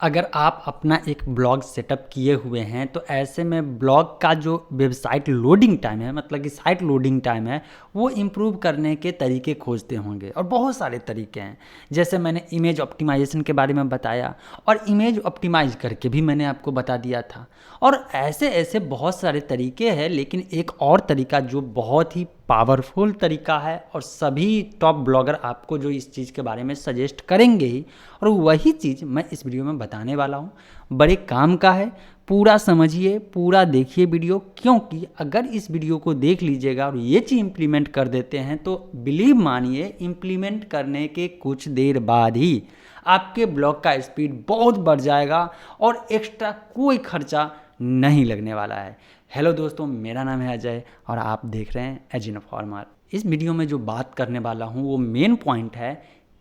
अगर आप अपना एक ब्लॉग सेटअप किए हुए हैं तो ऐसे में ब्लॉग का जो वेबसाइट लोडिंग टाइम है मतलब कि साइट लोडिंग टाइम है वो इम्प्रूव करने के तरीके खोजते होंगे और बहुत सारे तरीके हैं। जैसे मैंने इमेज ऑप्टिमाइजेशन के बारे में बताया और इमेज ऑप्टिमाइज करके भी मैंने आपको बता दिया था। और ऐसे ऐसे बहुत सारे तरीके हैं, लेकिन एक और तरीका जो बहुत ही पावरफुल तरीका है और सभी टॉप ब्लॉगर आपको जो इस चीज़ के बारे में सजेस्ट करेंगे ही, और वही चीज़ मैं इस वीडियो में बताने वाला हूँ। बड़े काम का है, पूरा समझिए, पूरा देखिए वीडियो, क्योंकि अगर इस वीडियो को देख लीजिएगा और ये चीज़ इम्प्लीमेंट कर देते हैं तो बिलीव मानिए इम्प्लीमेंट करने के कुछ देर बाद ही आपके ब्लॉग का स्पीड बहुत बढ़ जाएगा और एक्स्ट्रा कोई खर्चा नहीं लगने वाला है। हेलो दोस्तों, मेरा नाम है अजय और आप देख रहे हैं एज इन्फॉर्मर। इस वीडियो में जो बात करने वाला हूँ वो मेन पॉइंट है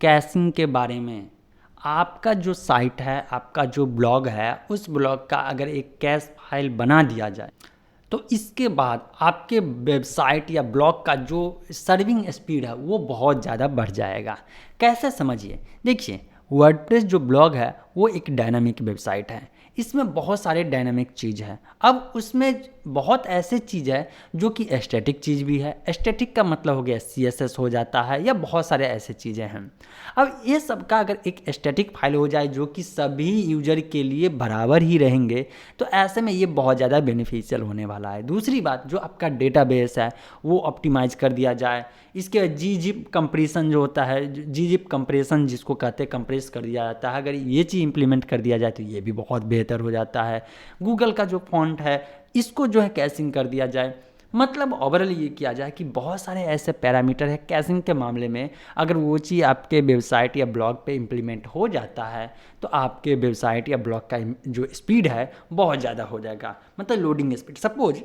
कैशिंग के बारे में। आपका जो साइट है, आपका जो ब्लॉग है, उस ब्लॉग का अगर एक कैश फाइल बना दिया जाए तो इसके बाद आपके वेबसाइट या ब्लॉग का जो सर्विंग स्पीड है वो बहुत ज़्यादा बढ़ जाएगा। कैसे समझिए, देखिए वर्डप्रेस जो ब्लॉग है वो एक डायनामिक वेबसाइट है। इसमें बहुत सारे डायनामिक चीज़ है। अब उसमें बहुत ऐसे चीज़ है जो कि एस्थेटिक चीज़ भी है। एस्थेटिक का मतलब हो गया CSS हो जाता है या बहुत सारे ऐसे चीज़ें हैं। अब ये सब का अगर एक एस्थेटिक फाइल हो जाए जो कि सभी यूजर के लिए बराबर ही रहेंगे तो ऐसे में ये बहुत ज़्यादा बेनिफिशियल होने वाला है। दूसरी बात, जो आपका डेटाबेस है वो ऑप्टिमाइज कर दिया जाए। इसके जीजिप कंप्रेशन जो होता है, जीजिप कंप्रेशन जिसको कहते हैं, कंप्रेस कर दिया जाता है। अगर ये चीज़ इंप्लीमेंट कर दिया जाए तो ये भी बहुत बेहतर हो जाता है। गूगल का जो फॉन्ट है इसको जो है कैशिंग कर दिया जाए। मतलब ओवरऑल ये किया जाए कि बहुत सारे ऐसे पैरामीटर है कैशिंग के मामले में, अगर वो चीज़ आपके वेबसाइट या ब्लॉग पे इम्प्लीमेंट हो जाता है तो आपके वेबसाइट या ब्लॉग का जो स्पीड है बहुत ज़्यादा हो जाएगा, मतलब लोडिंग स्पीड। सपोज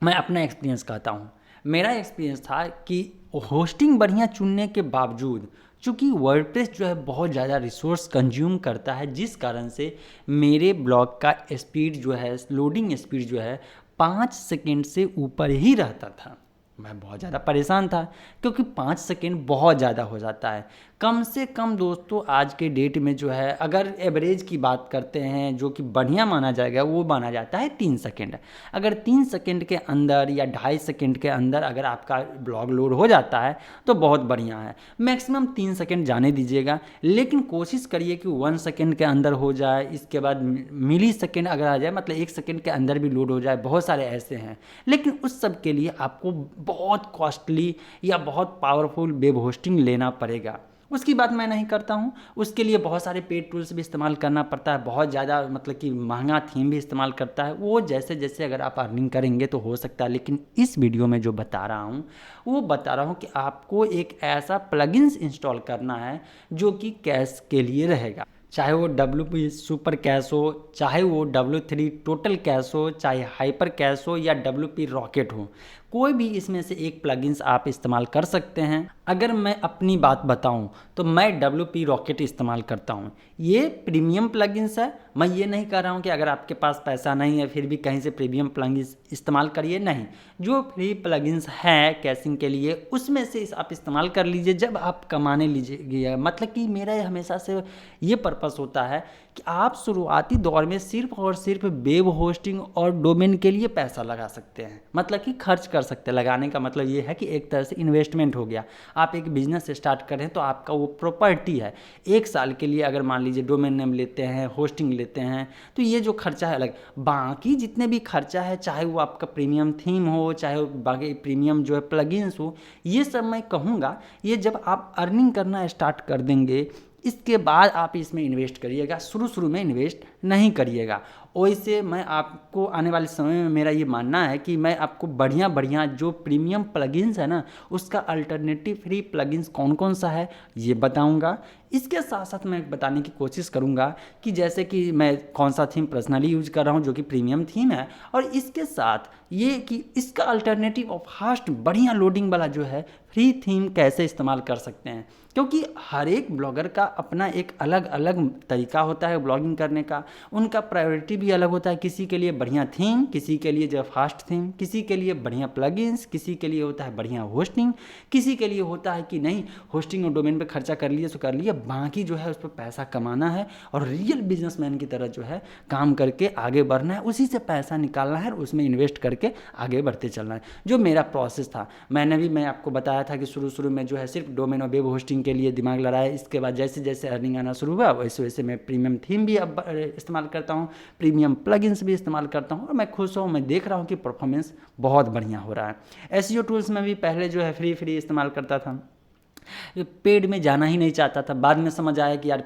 मैं अपना एक्सपीरियंस कहता हूँ। मेरा एक्सपीरियंस था कि होस्टिंग बढ़िया चुनने के बावजूद चूँकि वर्डप्रेस जो है बहुत ज़्यादा रिसोर्स कंज्यूम करता है, जिस कारण से मेरे ब्लॉग का स्पीड जो है, लोडिंग स्पीड जो है 5 सेकेंड से ऊपर ही रहता था। मैं बहुत ज़्यादा परेशान था क्योंकि 5 सेकेंड बहुत ज़्यादा हो जाता है। कम से कम दोस्तों आज के डेट में जो है, अगर एवरेज की बात करते हैं जो कि बढ़िया माना जाएगा, वो माना जाता है 3 सेकेंड। अगर 3 सेकेंड के अंदर या 2.5 सेकेंड के अंदर अगर आपका ब्लॉग लोड हो जाता है तो बहुत बढ़िया है। मैक्सिमम 3 सेकेंड जाने दीजिएगा, लेकिन कोशिश करिए कि 1 सेकेंड के अंदर हो जाए। इसके बाद मिली सेकेंड अगर आ जाए, मतलब 1 सेकेंड के अंदर भी लोड हो जाए, बहुत सारे ऐसे हैं। लेकिन उस सब के लिए आपको बहुत कॉस्टली या बहुत पावरफुल वेब होस्टिंग लेना पड़ेगा। उसकी बात मैं नहीं करता हूँ, उसके लिए बहुत सारे पेड टूल्स भी इस्तेमाल करना पड़ता है, बहुत ज़्यादा मतलब कि महंगा थीम भी इस्तेमाल करता है। वो जैसे जैसे अगर आप अर्निंग करेंगे तो हो सकता है। लेकिन इस वीडियो में जो बता रहा हूँ वो बता रहा हूँ कि आपको एक ऐसा प्लगइन्स इंस्टॉल करना है जो कि कैश के लिए रहेगा। चाहे वो WP सुपर कैश हो, चाहे वो W3 टोटल कैश हो, चाहे हाइपर कैश हो या WP रॉकेट हो, कोई भी इसमें से एक प्लगइन्स आप इस्तेमाल कर सकते हैं। अगर मैं अपनी बात बताऊं तो मैं WP रॉकेट इस्तेमाल करता हूं। ये प्रीमियम प्लगइन्स है। मैं ये नहीं कह रहा हूं कि अगर आपके पास पैसा नहीं है फिर भी कहीं से प्रीमियम प्लगइन्स इस्तेमाल करिए, नहीं। जो फ्री प्लगइन्स हैं कैशिंग के लिए उसमें से आप इस्तेमाल कर लीजिए जब आप कमाने लीजिए। मतलब कि मेरा हमेशा से ये पर्पस होता है कि आप शुरुआती दौर में सिर्फ और सिर्फ वेब होस्टिंग और डोमेन के लिए पैसा लगा सकते हैं, मतलब कि खर्च कर सकते हैं। लगाने का मतलब ये है कि एक तरह से इन्वेस्टमेंट हो गया। आप एक बिजनेस स्टार्ट करें तो आपका वो प्रॉपर्टी है। 1 साल के लिए अगर मान लीजिए डोमेन नेम लेते हैं, होस्टिंग लेते हैं, तो ये जो खर्चा है अलग। बाकी जितने भी खर्चा है, चाहे वो आपका प्रीमियम थीम हो, चाहे वो बाकी प्रीमियम जो है प्लगइन्स हो, ये सब मैं कहूँगा ये जब आप अर्निंग करना स्टार्ट कर देंगे इसके बाद आप इसमें इन्वेस्ट करिएगा। शुरू में इन्वेस्ट नहीं करिएगा। वैसे मैं आपको आने वाले समय में मेरा ये मानना है कि मैं आपको बढ़िया जो प्रीमियम प्लगइन्स है ना, उसका अल्टरनेटिव फ्री प्लगइन्स कौन कौन सा है ये बताऊंगा। इसके साथ साथ मैं बताने की कोशिश करूंगा कि जैसे कि मैं कौन सा थीम पर्सनली यूज कर रहा हूं जो कि प्रीमियम थीम है, और इसके साथ ये कि इसका अल्टरनेटिव और फास्ट बढ़िया लोडिंग वाला जो है फ्री थीम कैसे इस्तेमाल कर सकते हैं। क्योंकि हर एक ब्लॉगर का अपना एक अलग अलग तरीका होता है ब्लॉगिंग करने का, उनका प्रायोरिटी भी अलग होता है। किसी के लिए बढ़िया थीम, किसी के लिए जो फास्ट थीम, किसी के लिए बढ़िया प्लगइन्स, किसी के लिए होता है बढ़िया होस्टिंग, किसी के लिए होता है कि नहीं होस्टिंग और डोमेन पे खर्चा कर लिए सो कर लिए, बाकी जो है उस पर पैसा कमाना है और रियल बिजनेसमैन की तरह जो है काम करके आगे बढ़ना है, उसी से पैसा निकालना है और उसमें इन्वेस्ट करके आगे बढ़ते चलना है। जो मेरा प्रोसेस था, मैं आपको बताया था कि शुरू में जो है सिर्फ डोमेन और वेब होस्टिंग के लिए दिमाग लड़ाया। इसके बाद जैसे जैसे अर्निंग आना शुरू हुआ वैसे वैसे मैं प्रीमियम थीम भी अब इस्तेमाल करता हूँ, प्रीमियम प्लगइन्स भी इस्तेमाल करता हूँ और मैं खुश हूँ। मैं देख रहा हूँ कि परफॉर्मेंस बहुत बढ़िया हो रहा है। एसईओ टूल्स में भी पहले जो है फ्री इस्तेमाल करता था, पेड में जाना ही नहीं चाहता था। बाद में समझ आया कि यार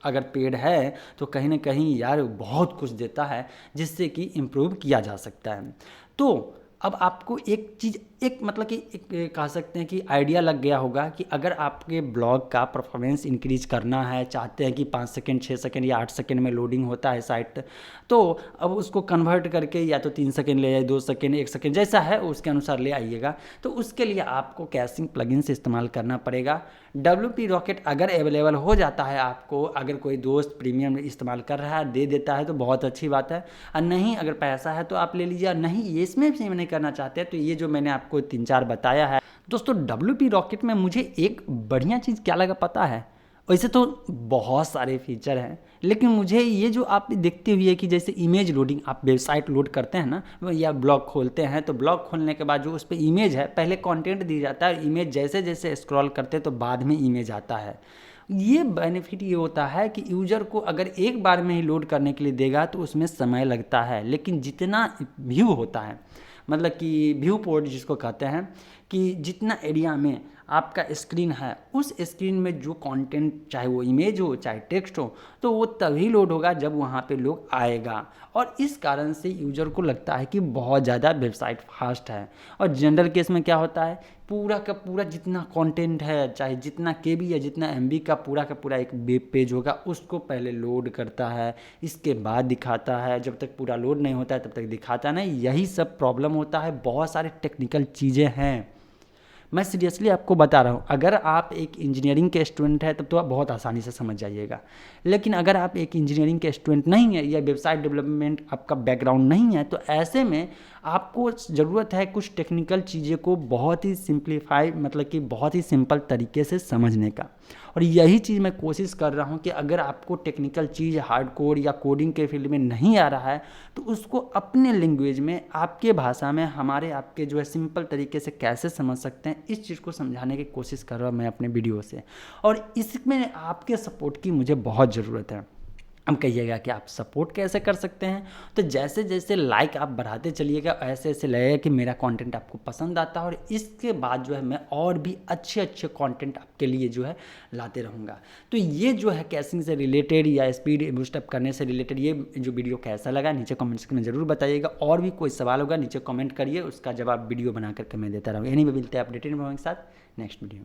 अगर पेड है तो कहीं ना कहीं यार बहुत कुछ देता है जिससे कि इम्प्रूव किया जा सकता है। तो अब आपको एक चीज़ मतलब कि एक कह सकते हैं कि आइडिया लग गया होगा कि अगर आपके ब्लॉग का परफॉर्मेंस इंक्रीज करना है, चाहते हैं कि 5 सेकंड 6 सेकंड या 8 सेकंड में लोडिंग होता है साइट, तो अब उसको कन्वर्ट करके या तो 3 सेकंड ले आइए, 2 सेकंड, 1 सेकंड जैसा है उसके अनुसार ले आइएगा। तो उसके लिए आपको कैशिंग प्लगइन से इस्तेमाल करना पड़ेगा। WP रॉकेट अगर अवेलेबल हो जाता है आपको, अगर कोई दोस्त प्रीमियम इस्तेमाल कर रहा है दे देता है तो बहुत अच्छी बात है, और नहीं अगर पैसा है तो आप ले लीजिए। नहीं ये इसमें भी नहीं करना चाहते तो ये जो मैंने आपको 3-4 बताया है दोस्तों, WP रॉकेट में मुझे एक बढ़िया चीज़ क्या लगा पता है? वैसे तो बहुत सारे फीचर हैं, लेकिन मुझे ये जो आप देखते हुए कि जैसे इमेज लोडिंग, आप वेबसाइट लोड करते हैं ना या ब्लॉग खोलते हैं, तो ब्लॉग खोलने के बाद जो उस पर इमेज है, पहले कंटेंट दी जाता है, इमेज जैसे जैसे स्क्रॉल करते हैं तो बाद में इमेज आता है। ये बेनिफिट ये होता है कि यूज़र को अगर एक बार में ही लोड करने के लिए देगा तो उसमें समय लगता है, लेकिन जितना व्यू होता है, मतलब कि व्यू पोर्ट जिसको कहते हैं, कि जितना एरिया में आपका स्क्रीन है उस स्क्रीन में जो कंटेंट, चाहे वो इमेज हो चाहे टेक्स्ट हो, तो वो तभी लोड होगा जब वहाँ पे लोग आएगा। और इस कारण से यूज़र को लगता है कि बहुत ज़्यादा वेबसाइट फास्ट है। और जनरल केस में क्या होता है, पूरा का पूरा जितना कंटेंट है, चाहे जितना KB या जितना MB का पूरा एक वेब पेज होगा, उसको पहले लोड करता है, इसके बाद दिखाता है। जब तक पूरा लोड नहीं होता है तब तक दिखाता नहीं। यही सब प्रॉब्लम होता है, बहुत सारे टेक्निकल चीज़ें हैं। मैं सीरियसली आपको बता रहा हूँ, अगर आप एक इंजीनियरिंग के स्टूडेंट हैं तब तो आप बहुत आसानी से समझ जाइएगा, लेकिन अगर आप एक इंजीनियरिंग के स्टूडेंट नहीं है या वेबसाइट डेवलपमेंट आपका बैकग्राउंड नहीं है, तो ऐसे में आपको ज़रूरत है कुछ टेक्निकल चीज़ें को बहुत ही सिंप्लीफाई, मतलब कि बहुत ही सिंपल तरीके से समझने का। और यही चीज़ मैं कोशिश कर रहा हूँ कि अगर आपको टेक्निकल चीज़ हार्डकोर या कोडिंग के फील्ड में नहीं आ रहा है तो उसको अपने लैंग्वेज में, आपके भाषा में, हमारे आपके जो है सिंपल तरीके से कैसे समझ सकते हैं, इस चीज़ को समझाने की कोशिश कर रहा हूँ मैं अपने वीडियो से। और इसमें आपके सपोर्ट की मुझे बहुत ज़रूरत है। अब कहिएगा कि आप सपोर्ट कैसे कर सकते हैं, तो जैसे जैसे लाइक आप बढ़ाते चलिएगा ऐसे ऐसे लगेगा कि मेरा कंटेंट आपको पसंद आता है, और इसके बाद जो है मैं और भी अच्छे अच्छे कंटेंट आपके लिए जो है लाते रहूँगा। तो ये जो है कैशिंग से रिलेटेड या स्पीड बूस्टअप करने से रिलेटेड ये जो वीडियो कैसा लगा नीचे कमेंट सेक्शन में ज़रूर बताइएगा। और भी कोई सवाल होगा नीचे कमेंट करिए, उसका जवाब वीडियो बना करके मैं देता रहूँगा। यही मिलते हैं अपडेटेड के साथ नेक्स्ट वीडियो में।